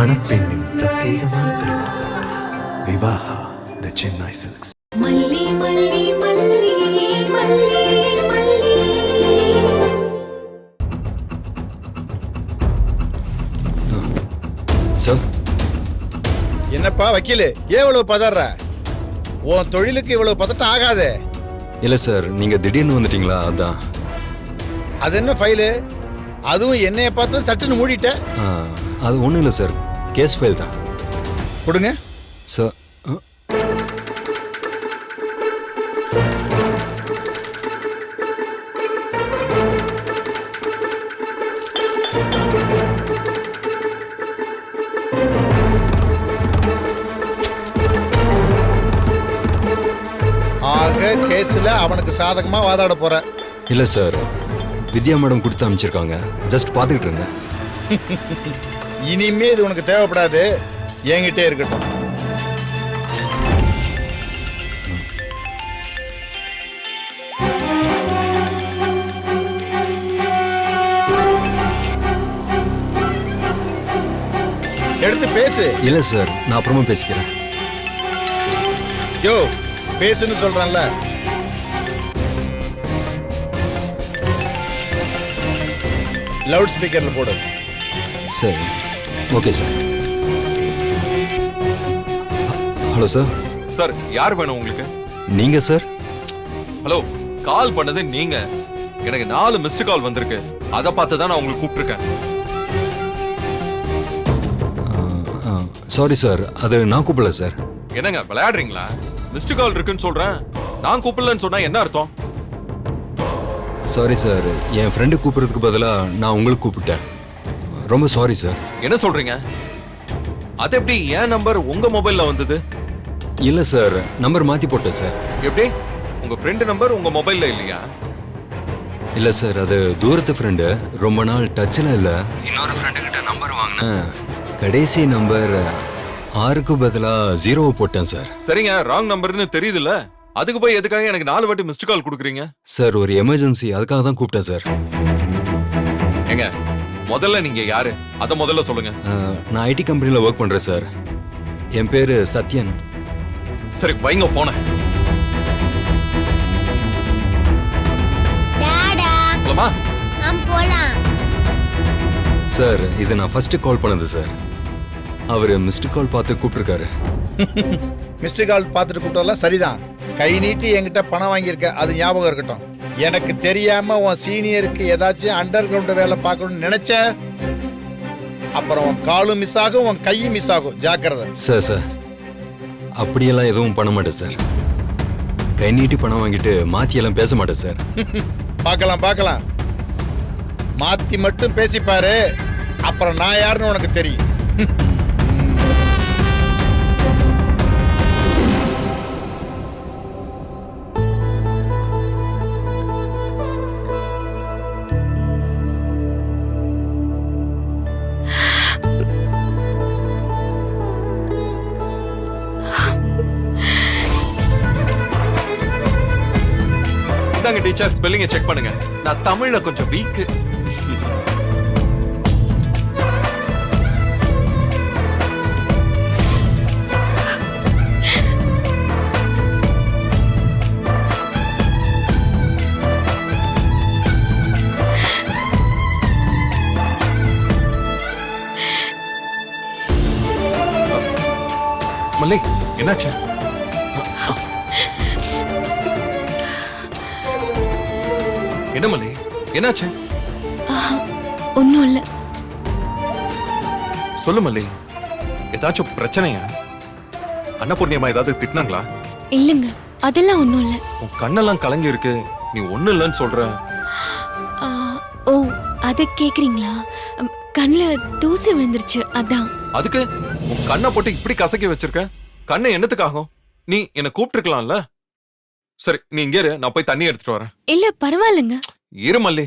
மணப்பெண்ணின் பிரத்யேகமான திருமணம். விவாஹா தி சென்னை சில்க்ஸ். மல்லி மல்லி மல்லி மல்லி மல்லி. சார், என்னப்பா வக்கீலு, ஏன் இவ்வளவு பதற? உன் தொழிலுக்கு இவ்வளவு பதட்டம் ஆகாதே. இல்லை சார், நீங்கள் திடீர்னு வந்துட்டீங்களா, அதான். அது என்ன ஃபைலு? அதுவும் என்னைய பார்த்து சட்டுன்னு மூடிட்ட. அது ஒன்றும் இல்லை சார், கேஸ் ஃபைல் தான். கொடுங்க சார். ஆக கேஸ்ல அவனுக்கு சாதகமா வாதாட போற? இல்லை சார், வித்யா மேடம் கொடுத்து அமைச்சிருக்காங்க, ஜஸ்ட் பார்த்துக்கிட்டு இருந்தேன். இனிமே இது உனக்கு தேவைப்படாது, என்கிட்டே இருக்கட்டும். எடுத்து பேசு. இல்லை சார், நான் அப்புறமா பேசிக்கிறேன். யோ, பேசுன்னு சொல்றேன்ல. லவுட் ஸ்பீக்கர்ல போடு. சரி, okay sir. Hello sir. Sir, யார் வேணும் உங்களுக்கு? நீங்க சார்? ஹலோ, கால் பண்ணது நீங்க. எனக்கு 4 மிஸ்டு கால் வந்திருக்கு, அதை பார்த்து தான் நான் உங்களுக்கு கூப்பிட்டுருக்கேன். சாரி சார், அது நான் கூப்பிடல சார். என்னங்க விளையாடுறீங்களா? மிஸ்டு கால் இருக்குன்னு சொல்றேன், நான் கூப்பிடலன்னு சொன்னா என்ன அர்த்தம்? சாரி சார், என் ஃப்ரெண்டு கூப்பிடுறதுக்கு பதிலாக நான் உங்களுக்கு கூப்பிட்டேன். ரொம்ப சாரி சார். என்ன சொல்றீங்க? அது எப்படி என் நம்பர் உங்க மொபைல்ல வந்தது? இல்லை சார், நம்பர் மாற்றி போட்டேன் சார். எப்படி? உங்க ஃப்ரெண்டு நம்பர் உங்க மொபைல்ல இல்லையா? இல்லை சார், அது தூரத்து ஃப்ரெண்டு, ரொம்ப நாள் டச்சில் இல்லை. இன்னொரு ஃப்ரெண்டு கிட்ட நம்பர் வாங்கினேன், கடைசி நம்பர் 6க்கு பதிலாக 0 போட்டேன் சார். சரிங்க, ராங் நம்பர்னு தெரியுதுல்ல, அதுக்கு போய் எதுக்காக எனக்கு 4 வாட்டி மிஸ்டு கால் கொடுக்குறீங்க? சார், ஒரு எமர்ஜென்சி, அதுக்காக தான் கூப்பிட்டேன் சார். ஏங்க, முதல்ல நீங்க யாரு, அத முதல்ல சொல்லுங்க. நான் ஐடி கம்பெனியில் ஒர்க் பண்ணுறேன் சார். என் பேர் சத்யன். சரி, வைங்க போன. சார், இது நான் ஃபர்ஸ்ட் கால் பண்ணது சார். அவர் மிஸ்டு கால் பார்த்து கூப்பிட்டுருக்காரு. மிஸ்டு கால் பார்த்துட்டு கூப்பிட்டதெல்லாம் சரிதான். கை நீட்டி என்கிட்ட பணம் வாங்கியிருக்க, அது ஞாபகம் இருக்கட்டும். எனக்கு தெரியாம உன் சீனியருக்கு ஏதாச்சும் அண்டர் கிரவுண்ட் வேலை பார்க்கணும்னு நினைச்ச, அப்புறம் உன் காலும் மிஸ் ஆகும், உன் கையும் மிஸ் ஆகும். ஜாக்கிரதை. சார், அப்படியெல்லாம் எதுவும் பண்ண மாட்டேன் சார். கை நீட்டி பணம் வாங்கிட்டு மாத்தியெல்லாம் பேச மாட்டேன் சார். பார்க்கலாம். மாத்தி மட்டும் பேசிப்பாரு, அப்புறம் நான் யாருன்னு உனக்கு தெரியும். இந்தாங்க டீச்சர், ஸ்பெல்லிங்கை செக் பண்ணுங்க. நான் தமிழ்ல கொஞ்சம் வீக். மல்லி, என்னாச்சு? என்ன மல்லி, என்னாச்சு? ஒன்னும் இல்ல. சொல்லு மல்லி, ஏதாச்சும் பிரச்சனையா? அன்னபூர்ணியம்மா ஏதாவது திட்டினாங்களா? இல்லங்க, அதெல்லாம் ஒன்னும் இல்ல. உன் கண்ணெல்லாம் கலங்கி இருக்கு, நீ ஒண்ணு இல்லைன்னு சொல்ற. ஓ, அத கேக்குறீங்களா? கண்ணுல தூசி விழுந்துருச்சு, அதான். அதுக்கு உன் கண்ணை போட்டு இப்படி கசக்கி வச்சிருக்க? கண்ணை என்னத்துக்காகும்? நீ என்ன கூப்பிட்டுருக்கலாம்ல. சரி, நீ இங்க இரு, நான் போய் தண்ணி எடுத்துட்டு வரேன். இல்ல, பரவாயில்லைங்க. இரு மல்லி.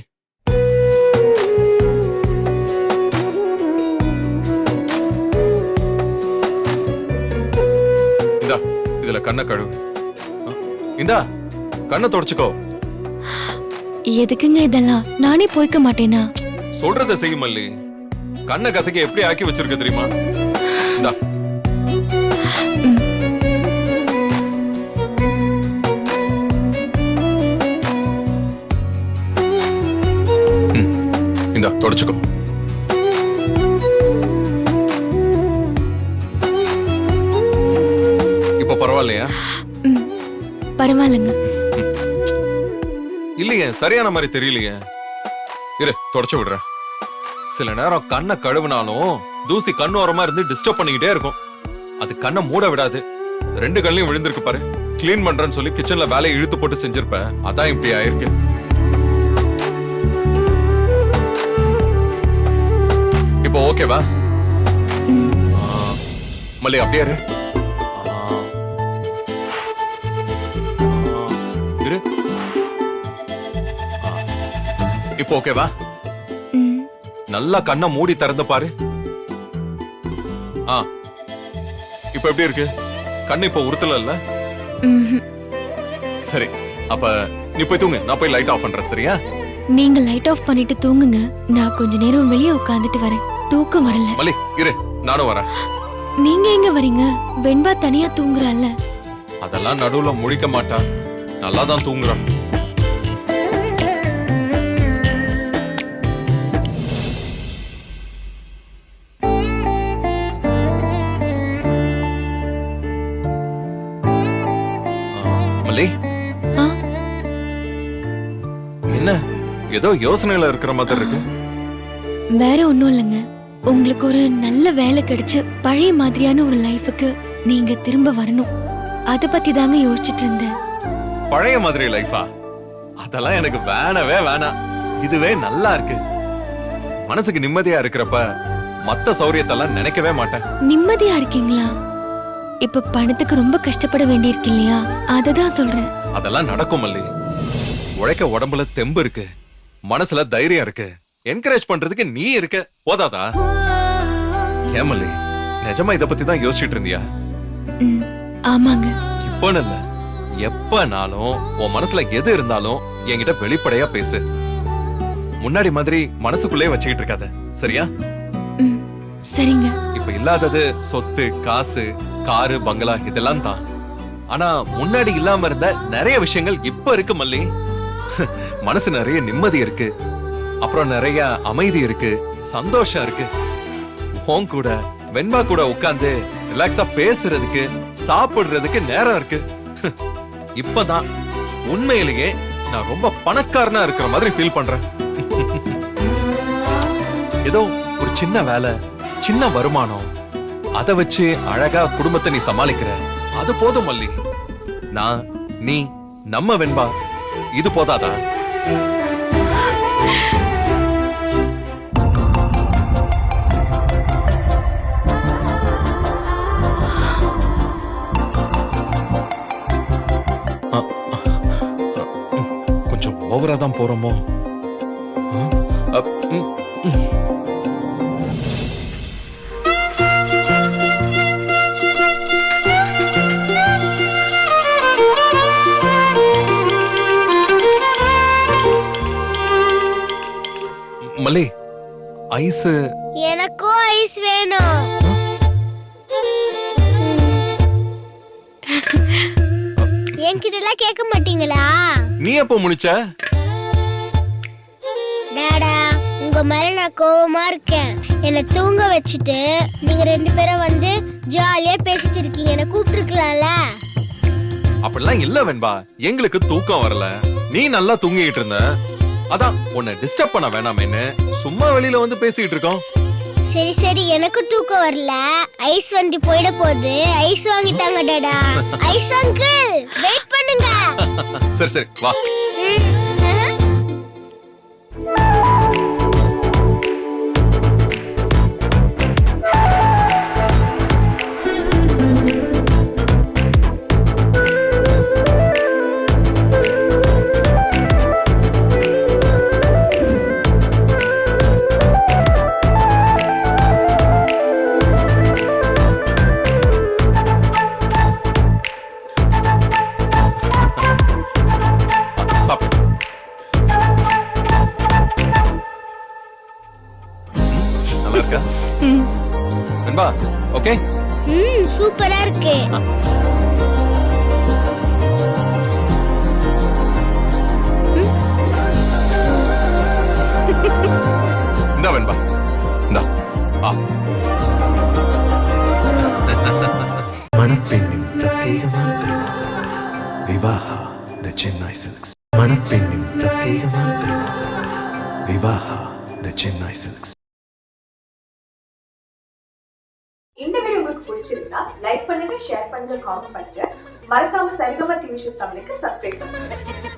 இந்தா, இதுல கண்ணை கழுவு. இந்தா, கண்ணை தொடச்சுக்கோ. எதுக்குங்க இதெல்லாம்? நானே போய்க்க மாட்டேனா? சொல்றத செய்ய மல்லி. கண்ணை கசக்கி எப்படி ஆக்கி வச்சிருக்க தெரியுமா? இந்தா. இந்தா தொடச்சுக்கோ. இப்ப பரவாயில்லையா? பரவாயில்லைங்க. இல்லையே, சரியான மாதிரி தெரியலையே. இரு, தொடச்சு விடுறேன். சில நேரம் கண்ணை கழுவினாலும் தூசி கண்ணு ஓரமா இருந்து டிஸ்டர்ப் பண்ணிக்கிட்டே இருக்கும். அது கண்ணை மூட விடாது. 2 கண்ணையும் விழுந்திருக்கு பாரு. கிளீன் பண்றேன்னு சொல்லி கிச்சன்ல வேலையை இழுத்து போட்டு செஞ்சிருப்பேன். அதான் இப்படி ஆயிருக்கு. இப்போ ஓகேவா? மல்லி அப்படியே இரு. இரு. இப்போ ஓகேவா? ம், நல்லா கண்ணை மூடி திறந்து பாரு. இப்ப எப்படி இருக்கு? கண்ணு இப்ப உறுத்தல இல்ல? ம்ஹும். சரி, அப்ப நீ போய் தூங்கு. நான் போய் லைட் ஆஃப் பண்றேன், சரியா? நீங்க லைட் ஆஃப் பண்ணிட்டு தூங்குங்க. நான் கொஞ்ச நேரம் வெளியே உட்காந்துட்டு வரேன். தூக்கம் வரல. மல்லி இரு, நானும் வரேன். நீங்க எங்க வரீங்க? வெண்பா தனியா தூங்குறாள்ல. அதெல்லாம் நடுவுல முழிக்க மாட்டா. நல்லா தான் தூங்குறான். மல்லி, ஆ, என்ன ஏதோ யோசனையில இருக்கிற மாதிரி இருக்கு? வேற ஒண்ணும் இல்லைங்க. உங்களுக்கு ஒரு நல்ல வேலை கிடைச்சு பழைய மாதிரியான ஒரு லைஃபுக்கு நீங்க திரும்ப வரணும். அத பத்தி தாங்க யோசிச்சுட்டு இருந்தேன். பழைய மாதிரி லைஃபா? அதெல்லாம் எனக்கு வேணவே வேணாம். இதுவே நல்லா இருக்கு. மனசுக்கு நிம்மதியா இருக்கிறப்ப மத்த சௌரியத்தெல்லாம் நினைக்கவே மாட்டேன். நிம்மதியா இருக்கீங்களா? இப்ப பணத்துக்கு ரொம்ப கஷ்டப்பட வேண்டியிருக்கு இல்லையா? அததான் சொல்றேன். அதெல்லாம் நடக்கும் மல்லி. உழைக்க உடம்புல தெம்பு இருக்கு, மனசுல தைரியம் இருக்கு, என்கரேஜ் பண்றதுக்கு நீ இருக்க. போதாதா? ஏன் மல்லி, நிஜமா இத பத்தி தான் யோசிச்சுட்டு இருந்தியா? ம், ஆமாங்க. இப்பன்னு இல்ல, எப்பனாலும் உன் மனசுல எது இருந்தாலும் என்கிட்ட வெளிப்படையா பேசு. முன்னாடி மாதிரி மனசுக்குள்ளே வச்சுக்கிட்டு இருக்காத, சரியா? ம், சரிங்க. இப்ப இல்லாதது சொத்து, காசு, காரு, பங்களா இதெல்லாம் தான். ஆனா முன்னாடி இல்லாம இருந்த நிறைய விஷயங்கள் இப்ப இருக்கு மல்லி. மனசு நிறைய நிம்மதி இருக்கு, அப்புறம் நிறைய அமைதி இருக்கு, சந்தோஷம் இருக்கு. உன் கூட வெண்பா கூட உட்கார்ந்து ரிலாக்ஸா பேசுறதுக்கு, சாப்பிடுறதுக்கு நேரம் இருக்கு. இப்பதான் உண்மையிலேயே நான் ரொம்ப பணக்காரனா இருக்கிற மாதிரி ஃபீல் பண்றேன். ஏதோ ஒரு சின்ன வேலை, சின்ன வருமானம், அத வச்சு அழகா குடும்பத்தை நீ சமாளிக்கிற. அது போதும் மல்லி. நான், நீ, நம்ம வெண்பா, இது போதாதா? கொஞ்சம் ஓவரா தான் போறோமோ? மல்லி, ஐஸ். எனக்கும் ஐஸ் வேணும். என்கிட்ட எல்லாம் கேட்க மாட்டீங்களா? நீ எப்போ முழிச்ச? டாடா, உங்க மேல நான் கோவமா இருக்கேன். என்னை தூங்க வச்சுட்டு நீங்க 2 பேரும் வந்து ஜாலியா பேசிட்டு இருக்கீங்க. என்ன கூப்பிட்டுருக்கலாம்ல? அப்படிலாம் இல்ல வெண்பா, எங்களுக்கு தூக்கம் வரல. நீ நல்லா தூங்கிட்டு இருந்த, அதான் உன்னை டிஸ்டர்ப் பண்ண வேணாமேன்னு சும்மா வெளியில வந்து பேசிட்டு இருக்கோம். சரி சரி, எனக்கு தூக்கம் வரல. ஐஸ் வண்டி போயிட போகுது. ஐஸ் வாங்கிட்டாங்க டாடா. ஐஸ் அங்கிள், வெயிட் பண்ணுங்க. சரி சரி, வா. ஓகே சூப்பரா இருக்கு. இந்த வெண்பா இந்த மணப்பெண்ணின் பிரத்யேகமான திருமணம் விவாஹா த சென்னை சில்க்ஸ். மணப்பெண்ணின் பிரத்யேகமான திருமணம் விவாஹா த சென்னை சில்க்ஸ். இந்த வீடியோ உங்களுக்கு பிடிச்சிருந்தா லைக் பண்ணுங்க, ஷேர் பண்ணுங்க, காமெண்ட் பண்ணுங்க. மறக்காம சரிகமா டிவி ஷோஸ் தமிழுக்கு சப்ஸ்கிரைப் பண்ணுங்க.